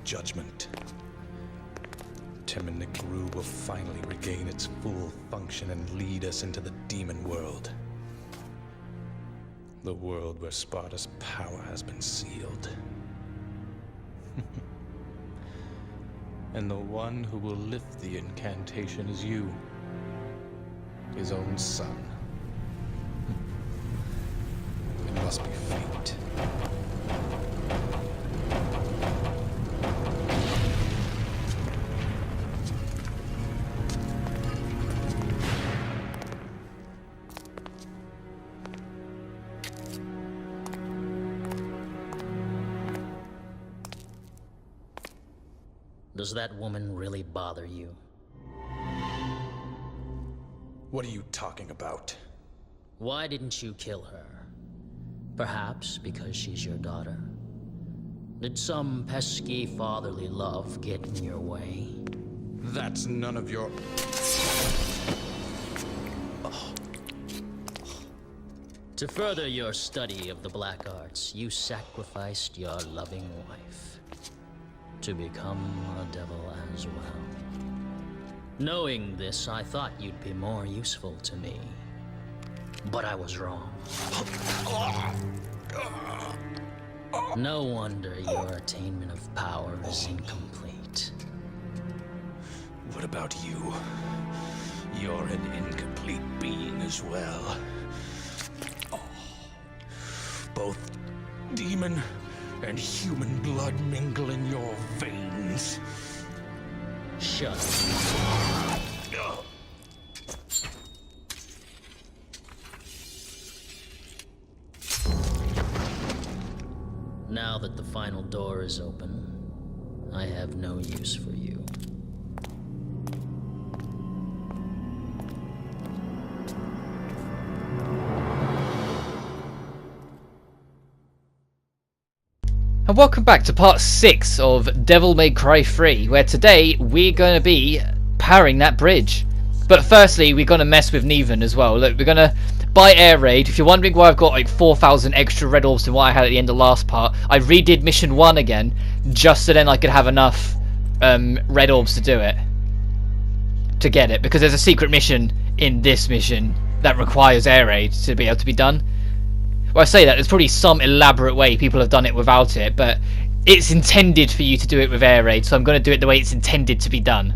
judgment. Timon Nigru will finally regain its full function and lead us into the demon world. The world where Sparta's power has been sealed. And the one who will lift the incantation is you, his own son. It must be fate. Does that woman really bother you? What are you talking about? Why didn't you kill her? Perhaps because she's your daughter? Did some pesky fatherly love get in your way? That's none of your... To further your study of the black arts, you sacrificed your loving wife to become a devil as well. Knowing this, I thought you'd be more useful to me. But I was wrong. No wonder your attainment of power is incomplete. What about you? You're an incomplete being as well. Both demon and human blood mingle in your veins. Shut up. Now that the final door is open, I have no use for you. And welcome back to part 6 of Devil May Cry 3, where today we're going to be powering that bridge. But firstly, we're going to mess with Nevan as well. Look, we're going to buy air raid. If you're wondering why I've got like 4,000 extra red orbs than what I had at the end of last part, I redid mission 1 again, just so then I could have enough red orbs to do it. To get it, because there's a secret mission in this mission that requires air raid to be able to be done. Well, I say that, there's probably some elaborate way people have done it without it, but it's intended for you to do it with air raid, so I'm going to do it the way it's intended to be done.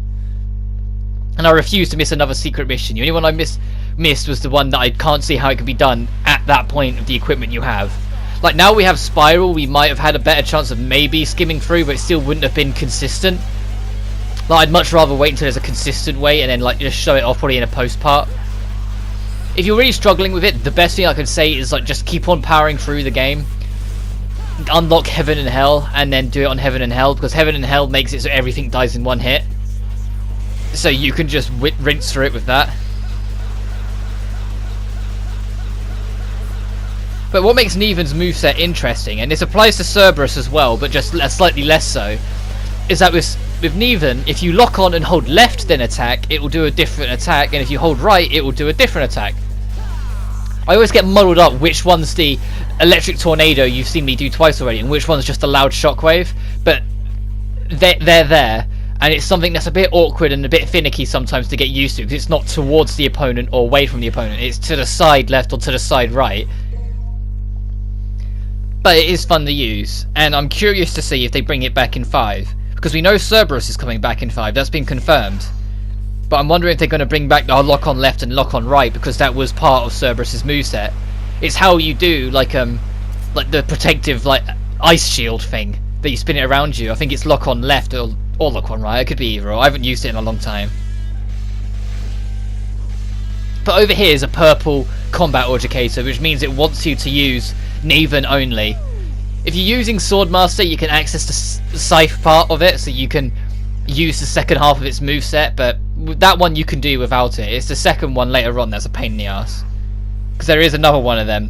And I refuse to miss another secret mission. The only one I missed was the one that I can't see how it can be done at that point of the equipment you have. Like, now we have Spiral, we might have had a better chance of maybe skimming through, but it still wouldn't have been consistent. Like, I'd much rather wait until there's a consistent way and then like just show it off probably in a post part. If you're really struggling with it, the best thing I can say is like just keep on powering through the game. Unlock Heaven and Hell and then do it on Heaven and Hell, because Heaven and Hell makes it so everything dies in one hit. So you can just rinse through it with that. But what makes Nevan's moveset interesting, and this applies to Cerberus as well, but just slightly less so, is that with Nevan, if you lock on and hold left then attack, it will do a different attack, and if you hold right, it will do a different attack. I always get muddled up which one's the electric tornado you've seen me do twice already, and which one's just a loud shockwave, but they're there, and it's something that's a bit awkward and a bit finicky sometimes to get used to, because it's not towards the opponent or away from the opponent, it's to the side left or to the side right. But it is fun to use, and I'm curious to see if they bring it back in 5. Because we know Cerberus is coming back in 5, that's been confirmed. But I'm wondering if they're going to bring back the lock on left and lock on right, because that was part of Cerberus's moveset. It's how you do like the protective like ice shield thing that you spin it around you. I think it's lock on left or lock on right. It could be either or. I haven't used it in a long time. But over here is a purple combat educator, which means it wants you to use Nevan only. If you're using Swordmaster, you can access the scythe part of it, so you can use the second half of its moveset, but that one you can do without it. It's the second one later on that's a pain in the ass. Because there is another one of them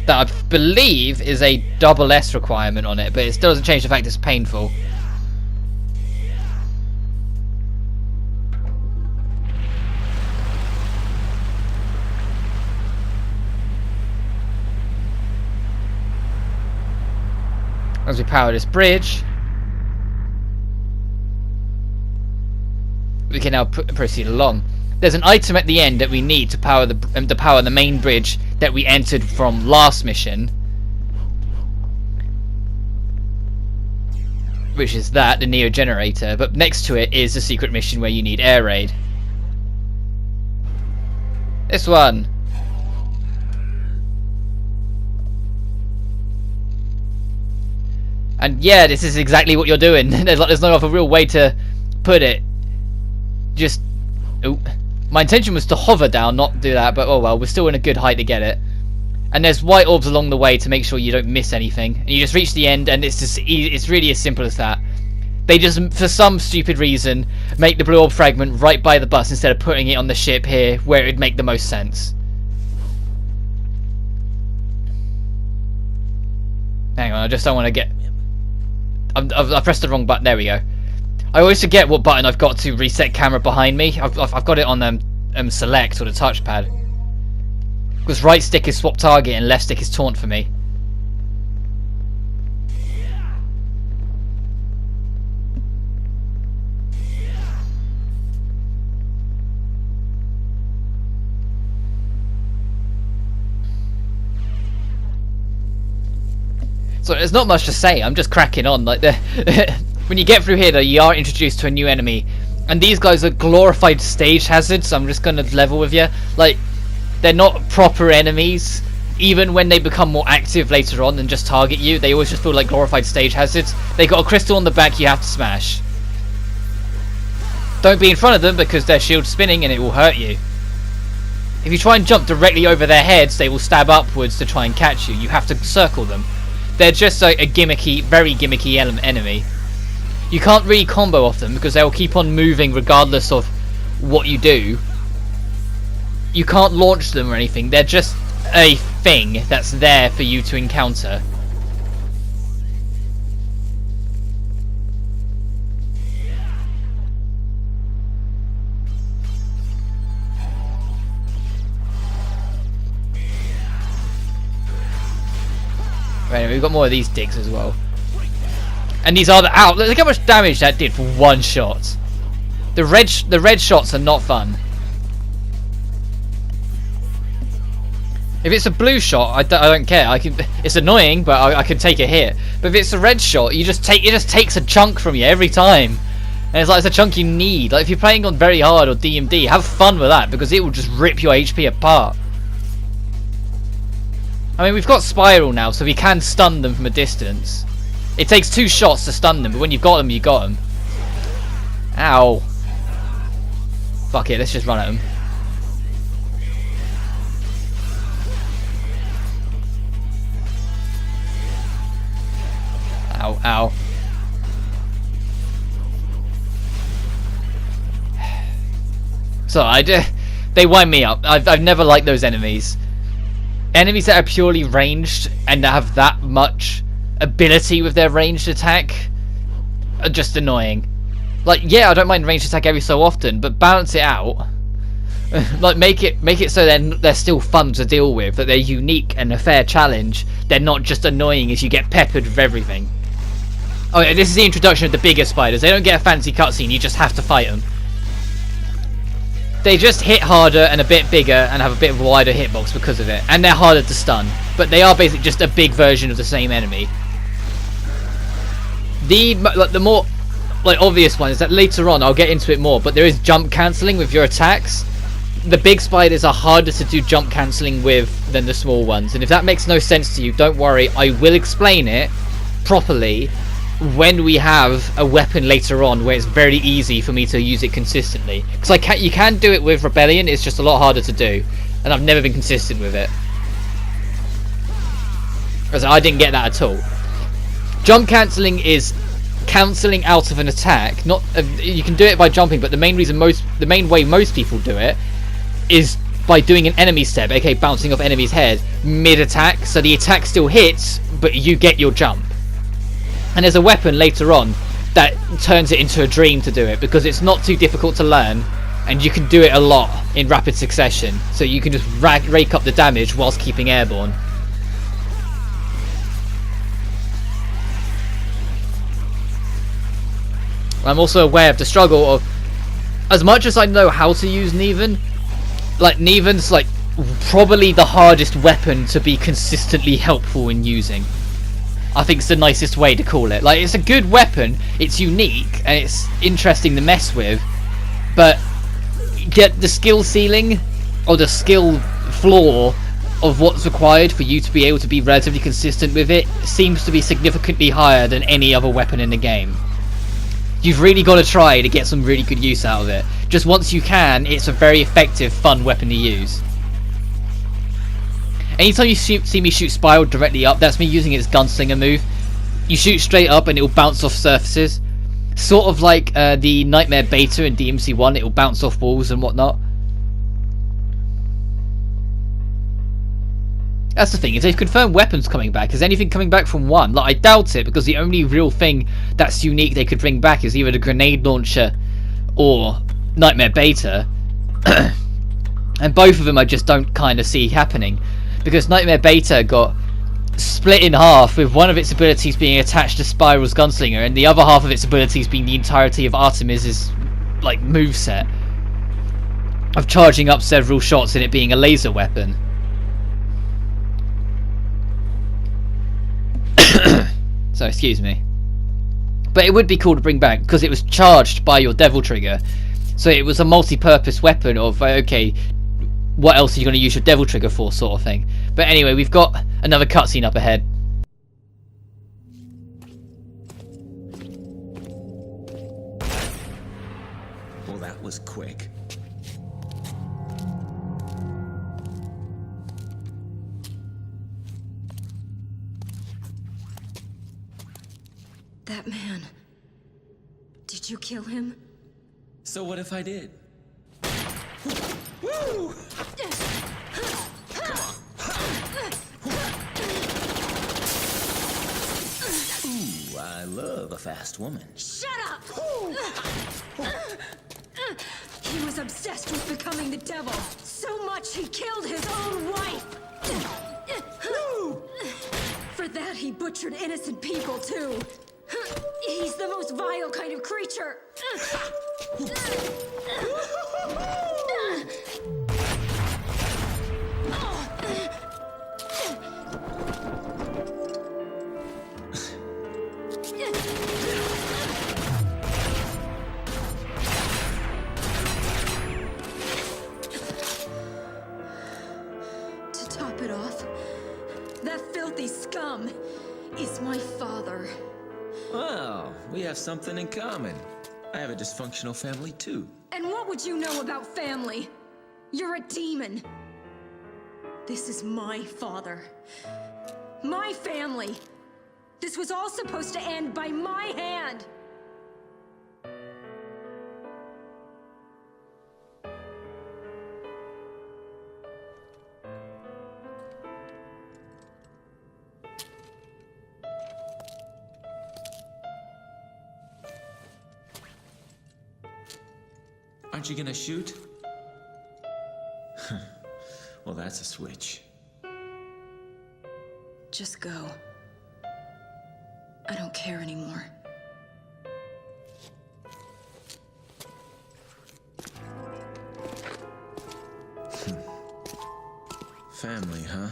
that I believe is a double S requirement on it, but it still doesn't change the fact it's painful. As we power this bridge. we can now proceed along. There's an item at the end that we need to power the main bridge that we entered from last mission, which is that, the Neo generator. But next to it is the secret mission where you need air raid. This one. And yeah, this is exactly what you're doing. There's no other real way to put it. Just... Ooh. My intention was to hover down, not do that, but oh well, we're still in a good height to get it. And there's white orbs along the way to make sure you don't miss anything. And you just reach the end, and it's really as simple as that. They just, for some stupid reason, make the blue orb fragment right by the bus instead of putting it on the ship here, where it would make the most sense. Hang on, I just don't want to get... I pressed the wrong button. There we go. I always forget what button I've got to reset camera behind me. I've got it on select or the touchpad. Because right stick is swap target and left stick is taunt for me. So there's not much to say. I'm just cracking on. Like when you get through here, though, you are introduced to a new enemy, and these guys are glorified stage hazards. So I'm just gonna level with you. Like, they're not proper enemies. Even when they become more active later on and just target you, they always just feel like glorified stage hazards. They got a crystal on the back you have to smash. Don't be in front of them because their shield's spinning and it will hurt you. If you try and jump directly over their heads, they will stab upwards to try and catch you. You have to circle them. They're just like a gimmicky, very gimmicky enemy. You can't really combo off them because they'll keep on moving regardless of what you do. You can't launch them or anything. They're just a thing that's there for you to encounter. Anyway, we've got more of these digs as well. And these are the... Ow! Look how much damage that did for one shot. The red shots are not fun. If it's a blue shot, I don't care. It's annoying, but I can take a hit. But if it's a red shot, it just takes a chunk from you every time. And it's like it's a chunk you need. Like if you're playing on very hard or DMD, have fun with that because it will just rip your HP apart. I mean, we've got Spiral now, so we can stun them from a distance. It takes 2 shots to stun them, but when you've got them, you got them. Ow. Fuck it, let's just run at them. Ow, ow. So, they wind me up. I've never liked those enemies. Enemies that are purely ranged and that have that much ability with their ranged attack are just annoying. Like, yeah, I don't mind ranged attack every so often, but balance it out. Like, make it so they're still fun to deal with, that they're unique and a fair challenge. They're not just annoying as you get peppered with everything. Oh yeah, this is the introduction of the bigger spiders. They don't get a fancy cutscene, you just have to fight them. They just hit harder and a bit bigger and have a bit of a wider hitbox because of it. And they're harder to stun. But they are basically just a big version of the same enemy. The more obvious one is that later on, I'll get into it more, but there is jump cancelling with your attacks. The big spiders are harder to do jump cancelling with than the small ones. And if that makes no sense to you, don't worry. I will explain it properly when we have a weapon later on where it's very easy for me to use it consistently, because you can do it with Rebellion, it's just a lot harder to do, and I've never been consistent with it. Because I didn't get that at all. Jump cancelling is cancelling out of an attack. Not you can do it by jumping, but the main way most people do it is by doing an enemy step, aka bouncing off enemy's head mid attack, so the attack still hits, but you get your jump. And there's a weapon later on that turns it into a dream to do it, because it's not too difficult to learn and you can do it a lot in rapid succession, so you can just rake up the damage whilst keeping airborne. I'm also aware of the struggle of as much as I know how to use Nevan, like Nevan's like probably the hardest weapon to be consistently helpful in using. I think it's the nicest way to call it. Like, it's a good weapon, it's unique, and it's interesting to mess with, but get the skill ceiling or the skill floor of what's required for you to be able to be relatively consistent with it seems to be significantly higher than any other weapon in the game. You've really got to try to get some really good use out of it. Just once you can, it's a very effective, fun weapon to use. Anytime you see me shoot Spiral directly up, that's me using its gunslinger move. You shoot straight up and it'll bounce off surfaces. Sort of like the Nightmare Beta in DMC1, it'll bounce off walls and whatnot. That's the thing, if they've confirmed weapons coming back, is anything coming back from 1? Like, I doubt it, because the only real thing that's unique they could bring back is either the grenade launcher or Nightmare Beta. And both of them I just don't kind of see happening. Because Nightmare Beta got split in half, with one of its abilities being attached to Spiral's Gunslinger, and the other half of its abilities being the entirety of Artemis's, like, moveset. Of charging up several shots and it being a laser weapon. So, excuse me. But it would be cool to bring back, because it was charged by your Devil Trigger. So it was a multi-purpose weapon of, okay, what else are you going to use your Devil Trigger for, sort of thing. But anyway, we've got another cutscene up ahead. Well, that was quick. That man. Did you kill him? So what if I did? Woo! Ooh, I love a fast woman. Shut up! He was obsessed with becoming the devil. So much he killed his own wife. For that he butchered innocent people too. He's the most vile kind of creature. To top it off, that filthy scum is my father. Well, we have something in common. I have a dysfunctional family too. And what would you know about family? You're a demon. This is my father. My family. This was all supposed to end by my hand. Aren't you gonna shoot? Well, that's a switch. Just go. I don't care anymore. Family, huh?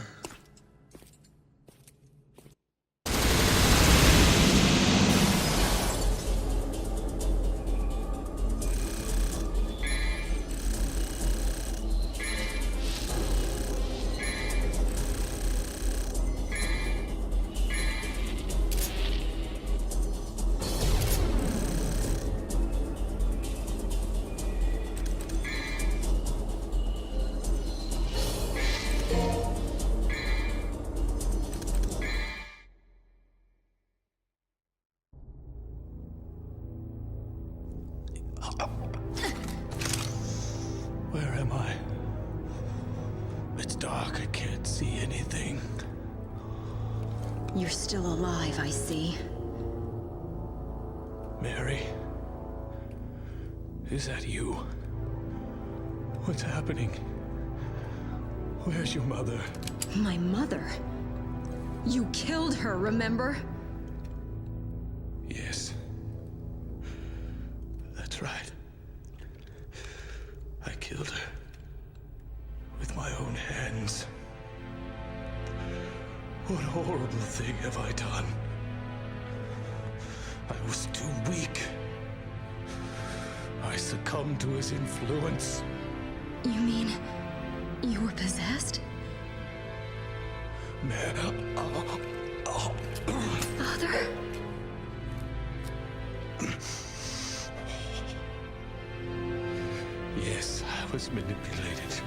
Where am I? It's dark, I can't see anything. You're still alive, I see. Mary? Is that you? What's happening? Where's your mother? My mother? You killed her, remember? Yes. That's right. killed her with my own hands. What horrible thing have I done? I was too weak. I succumbed to his influence. You mean you were possessed? Father? Yes, I was manipulated.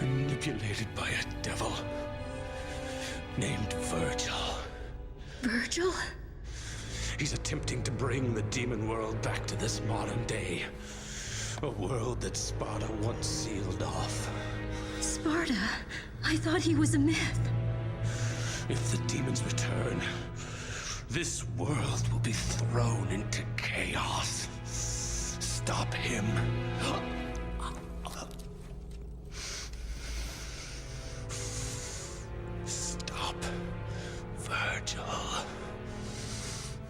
Manipulated by a devil named Virgil. Virgil? He's attempting to bring the demon world back to this modern day. A world that Sparta once sealed off. Sparta? I thought he was a myth. If the demons return, this world will be thrown into chaos. Stop him. Stop Virgil.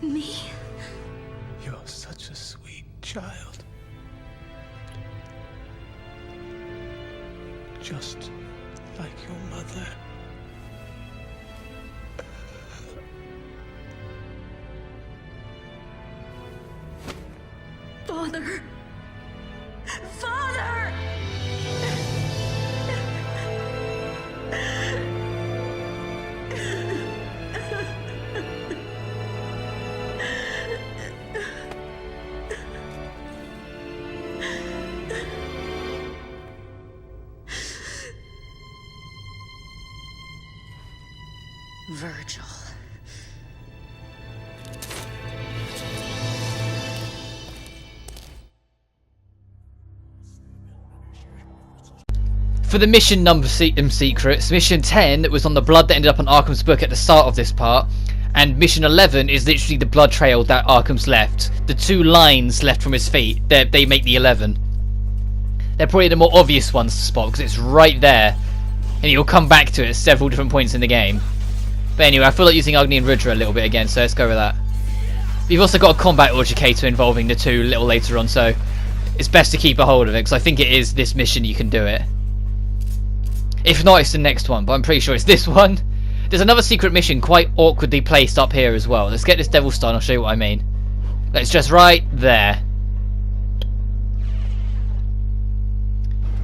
Me? You're such a sweet child. Just like your mother. Father! Father! Virgil. For the mission number secrets, mission 10 was on the blood that ended up on Arkham's book at the start of this part, and mission 11 is literally the blood trail that Arkham's left. The two lines left from his feet, they make the 11. They're probably the more obvious ones to spot because it's right there, and you'll come back to it at several different points in the game. But anyway, I feel like using Agni and Rudra a little bit again, so let's go with that. We've also got a combat educator involving the two a little later on, so it's best to keep a hold of it because I think it is this mission you can do it. If not, it's the next one, but I'm pretty sure it's this one. There's another secret mission quite awkwardly placed up here as well. Let's get this Devil Star and I'll show you what I mean. It's just right there.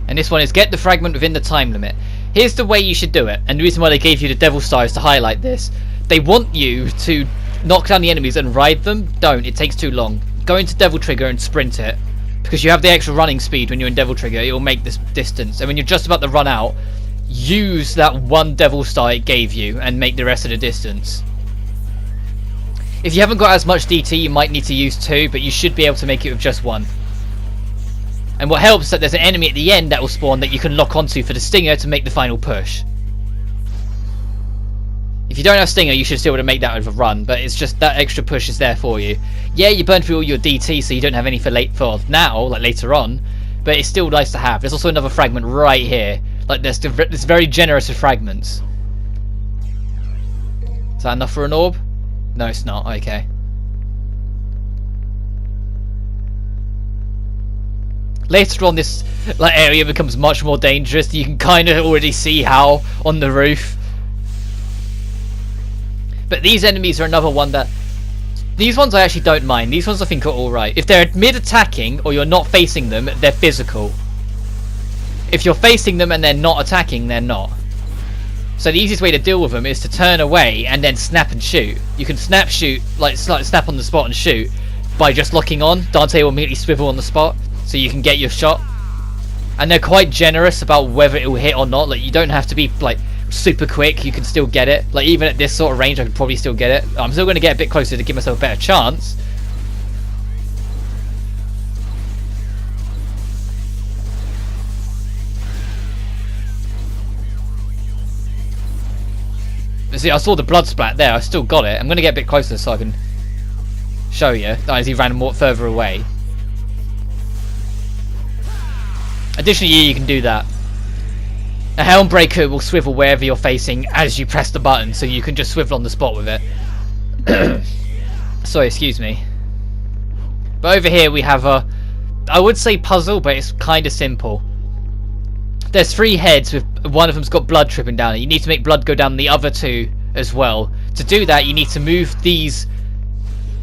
And this one is get the fragment within the time limit. Here's the way you should do it, and the reason why they gave you the Devil Star is to highlight this. They want you to knock down the enemies and ride them. Don't, it takes too long. Go into Devil Trigger and sprint it. Because you have the extra running speed when you're in Devil Trigger, it will make this distance. And when you're just about to run out, use that one Devil Star it gave you and make the rest of the distance. If you haven't got as much DT, you might need to use 2, but you should be able to make it with just 1. And what helps is that there's an enemy at the end that will spawn that you can lock onto for the Stinger to make the final push. If you don't have Stinger, you should still be able to make that with a run, but it's just that extra push is there for you. Yeah, you burn through all your DT, so you don't have any for now, like later on, but it's still nice to have. There's also another fragment right here. Like, there's very generous with fragments. Is that enough for an orb? No, it's not. Okay. Later on, this area becomes much more dangerous. You can kind of already see how on the roof. But these enemies are another one that... These ones I actually don't mind. These ones I think are alright. If they're mid-attacking or you're not facing them, they're physical. If you're facing them and they're not attacking, they're not. So the easiest way to deal with them is to turn away and then snap and shoot. You can snap shoot, like snap on the spot and shoot by just locking on. Dante will immediately swivel on the spot so you can get your shot. And they're quite generous about whether it will hit or not. Like, you don't have to be like super quick, you can still get it. Like, even at this sort of range I could probably still get it. I'm still going to get a bit closer to give myself a better chance. See, I saw the blood splat there, I still got it. I'm going to get a bit closer so I can show you as he ran more further away. Additionally, you can do that. A Helmbreaker will swivel wherever you're facing as you press the button, so you can just swivel on the spot with it. Sorry, excuse me. But over here we have a I would say puzzle, but it's kind of simple. There's 3 heads with one of them's got blood dripping down it. You need to make blood go down the other 2 as well. To do that, you need to move these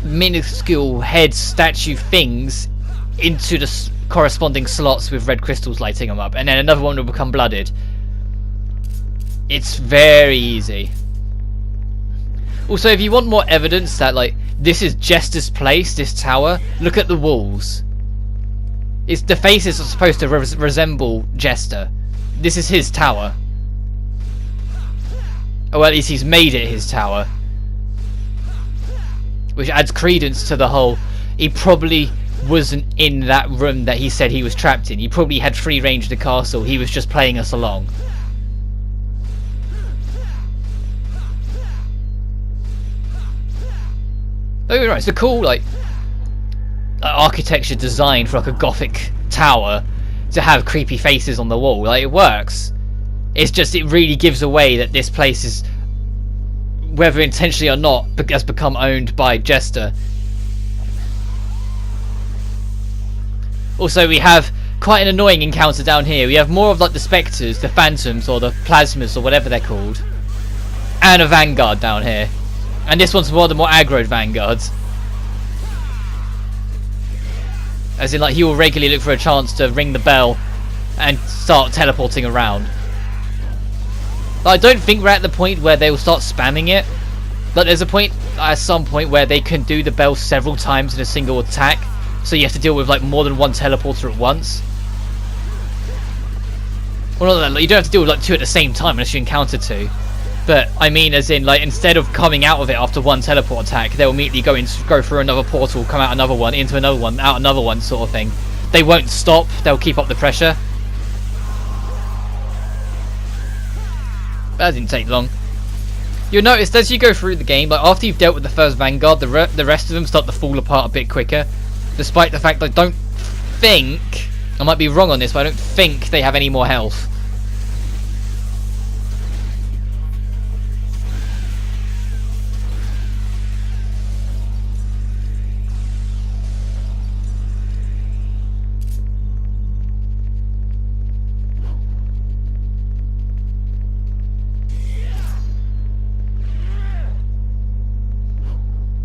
minuscule head statue things into the corresponding slots with red crystals lighting them up, and then another one will become blooded. It's very easy. Also, if you want more evidence that like this is Jester's place, this tower, look at the walls. It's the faces are supposed to resemble Jester. This is his tower. Or at least he's made it his tower. Which adds credence to the whole, he probably wasn't in that room that he said he was trapped in. He probably had free range of the castle, he was just playing us along. Oh right, it's a cool like architecture design for like a gothic tower to have creepy faces on the wall. Like, it works. It's just, it really gives away that this place is, whether intentionally or not, has become owned by Jester. Also, we have quite an annoying encounter down here. We have more of like the spectres, the phantoms, or the plasmas, or whatever they're called, and a vanguard down here. And this one's one of the more aggroed vanguards. As in, like, he will regularly look for a chance to ring the bell and start teleporting around. But I don't think we're at the point where they will start spamming it. But there's a point, at some point, where they can do the bell several times in a single attack. So you have to deal with, like, more than one teleporter at once. Well, not that, you don't have to deal with, like, 2 at the same time unless you encounter 2. But I mean, as in, like, instead of coming out of it after one teleport attack, they'll immediately go through another portal, come out another one, into another one, out another one, sort of thing. They won't stop. They'll keep up the pressure. That didn't take long. You'll notice as you go through the game, like after you've dealt with the first Vanguard, the rest of them start to fall apart a bit quicker. Despite the fact that I don't think, I might be wrong on this, but I don't think they have any more health.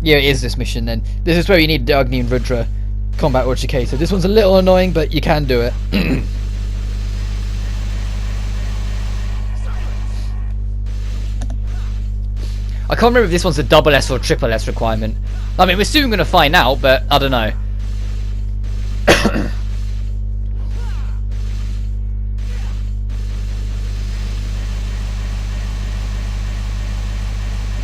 Yeah, it is this mission then. This is where you need the Agni and Rudra combat educator. This one's a little annoying, but you can do it. I can't remember if this one's a double S or a triple S requirement. I mean, we're soon going to find out, but I don't know.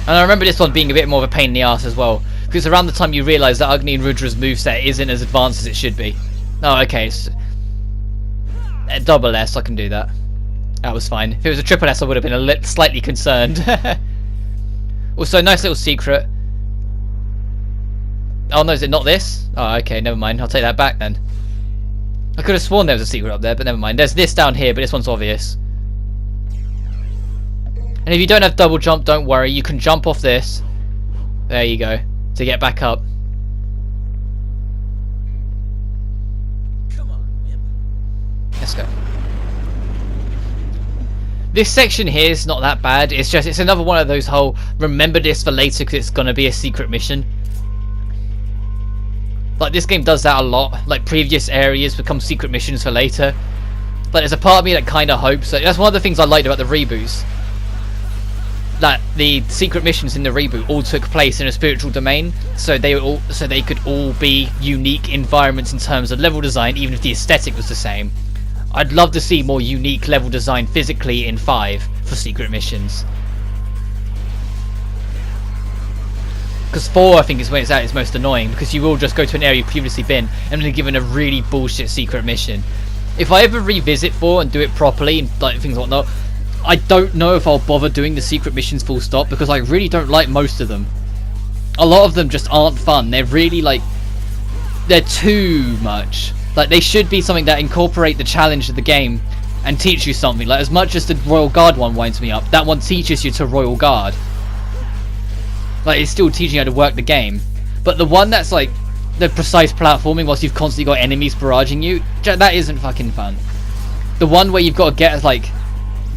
And I remember this one being a bit more of a pain in the ass as well, because around the time you realise that Agni and Rudra's moveset isn't as advanced as it should be. Oh, okay. So, double S, I can do that. That was fine. If it was a triple S, I would have been slightly concerned. Also, nice little secret. Oh no, is it not this? Oh, okay, never mind. I'll take that back then. I could have sworn there was a secret up there, but never mind. There's this down here, but this one's obvious. And if you don't have double jump, don't worry. You can jump off this. There you go. To get back up. Come on, Imp. Let's go. This section here is not that bad. It's just, it's another one of those whole remember this for later because it's gonna be a secret mission. Like, this game does that a lot. Like, previous areas become secret missions for later. But there's a part of me that kind of hopes that. That's one of the things I liked about the reboots. That the secret missions in the reboot all took place in a spiritual domain, so they could all be unique environments in terms of level design, even if the aesthetic was the same. I'd love to see more unique level design physically in 5 for secret missions. Because 4, I think, is when it's at its most annoying, because you will just go to an area you've previously been and then given a really bullshit secret mission. If I ever revisit 4 and do it properly and like things like that, I don't know if I'll bother doing the secret missions full stop, because I really don't like most of them. A lot of them just aren't fun. They're really like, they're too much. Like, they should be something that incorporate the challenge of the game and teach you something. Like, as much as the Royal Guard one winds me up, that one teaches you to Royal Guard. Like, it's still teaching you how to work the game. But the one that's like the precise platforming whilst you've constantly got enemies barraging you, that isn't fucking fun. The one where you've got to get, like,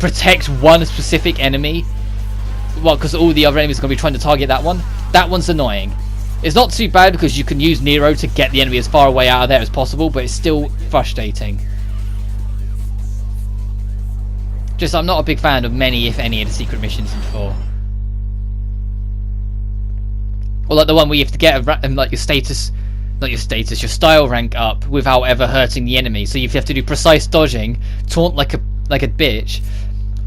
protect one specific enemy, well, because all the other enemies are going to be trying to target that one's annoying. It's not too bad because you can use Nero to get the enemy as far away out of there as possible, but it's still frustrating. Just, I'm not a big fan of many, if any, of the secret missions in 4. Or like the one where you have to get like your style rank up without ever hurting the enemy. So you have to do precise dodging, taunt like a bitch,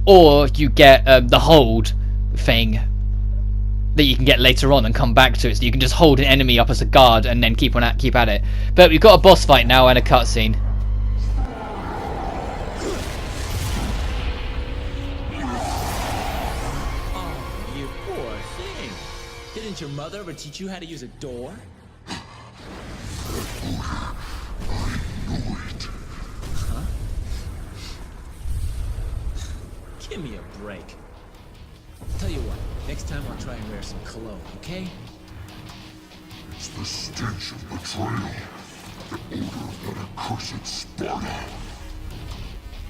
or you get the hold thing that you can get later on and come back to it. So you can just hold an enemy up as a guard and then keep at it. But we've got a boss fight now and a cutscene. Oh, you poor thing. Didn't your mother ever teach you how to use a door? Huh? Give me a break. Tell you what, next time I'll try and wear some cologne, okay? It's the stench of betrayal, the odor of that accursed Sparta.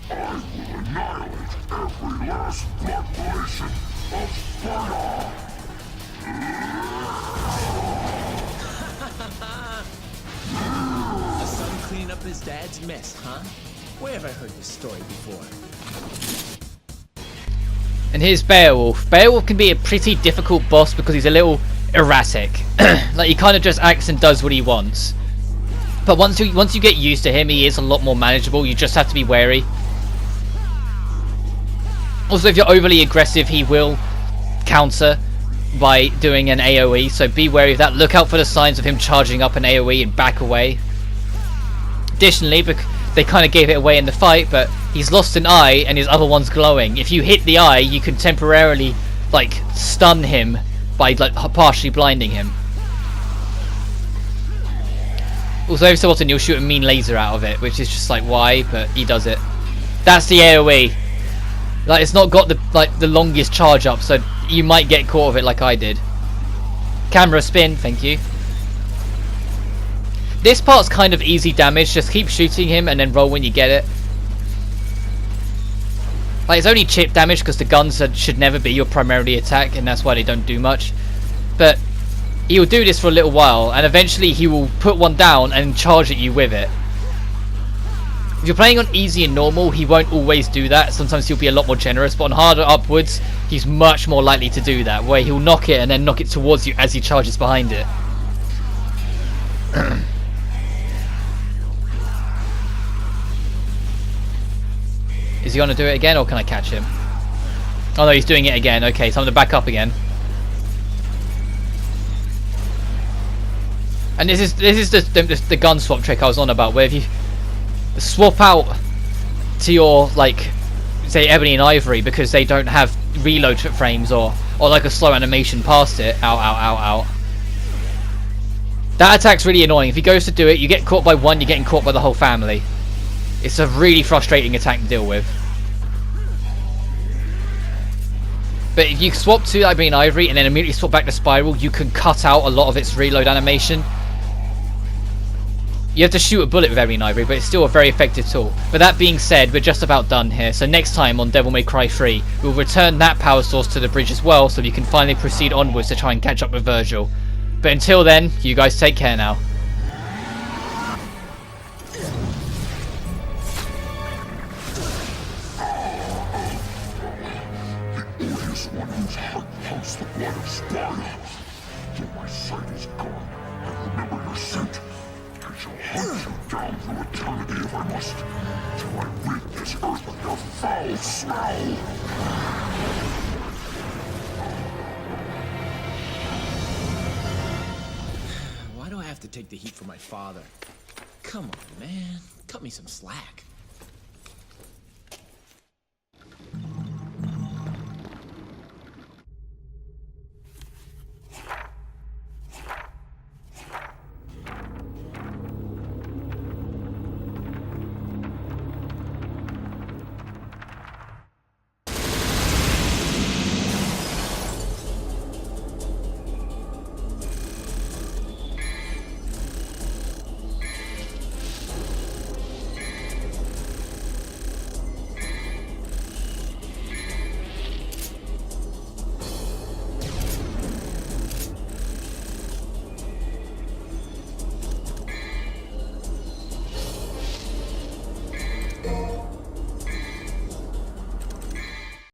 I will annihilate every last blood relation of Sparta! A son cleaning up his dad's mess, huh? Where have I heard this story before? And here's Beowulf. Beowulf can be a pretty difficult boss because he's a little erratic. Like, he kind of just acts and does what he wants. But once you get used to him, he is a lot more manageable. You just have to be wary. Also, if you're overly aggressive, he will counter by doing an AoE, so be wary of that. Look out for the signs of him charging up an AoE and back away. Additionally, they kind of gave it away in the fight, but he's lost an eye and his other one's glowing. If you hit the eye, you can temporarily, like, stun him by, like, partially blinding him. Also, every so often you'll shoot a mean laser out of it, which is just like, why? But he does it. That's the AoE. Like, it's not got the longest charge up, so you might get caught of it like I did. Camera spin, thank you. This part's kind of easy damage. Just keep shooting him and then roll when you get it. Like, it's only chip damage because the guns should never be your primarily attack, and that's why they don't do much. But he'll do this for a little while, and eventually he will put one down and charge at you with it. If you're playing on easy and normal, he won't always do that. Sometimes he'll be a lot more generous, but on harder upwards, he's much more likely to do that, where he'll knock it and then knock it towards you as he charges behind it. Is he going to do it again, or can I catch him? Oh no, he's doing it again. Okay, so I'm going to back up again. And this is the gun swap trick I was on about, where if you swap out to your, like, say Ebony and Ivory, because they don't have reload frames or like a slow animation past it. Ow, ow, ow, ow. That attack's really annoying. If he goes to do it, you get caught by one, you're getting caught by the whole family. It's a really frustrating attack to deal with. But if you swap to Ebony and Ivory and then immediately swap back to Spiral, you can cut out a lot of its reload animation. You have to shoot a bullet with Ebony and Ivory, but it's still a very effective tool. But that being said, we're just about done here. So next time on Devil May Cry 3, we'll return that power source to the bridge as well, so we can finally proceed onwards to try and catch up with Virgil. But until then, you guys take care now. The odious one whose heart pumps the blood of Sparta. Though my sight is gone, I remember your scent. I shall hunt you down through eternity if I must, till I rid this earth of your foul smell. Why do I have to take the heat for my father? Come on, man. Cut me some slack.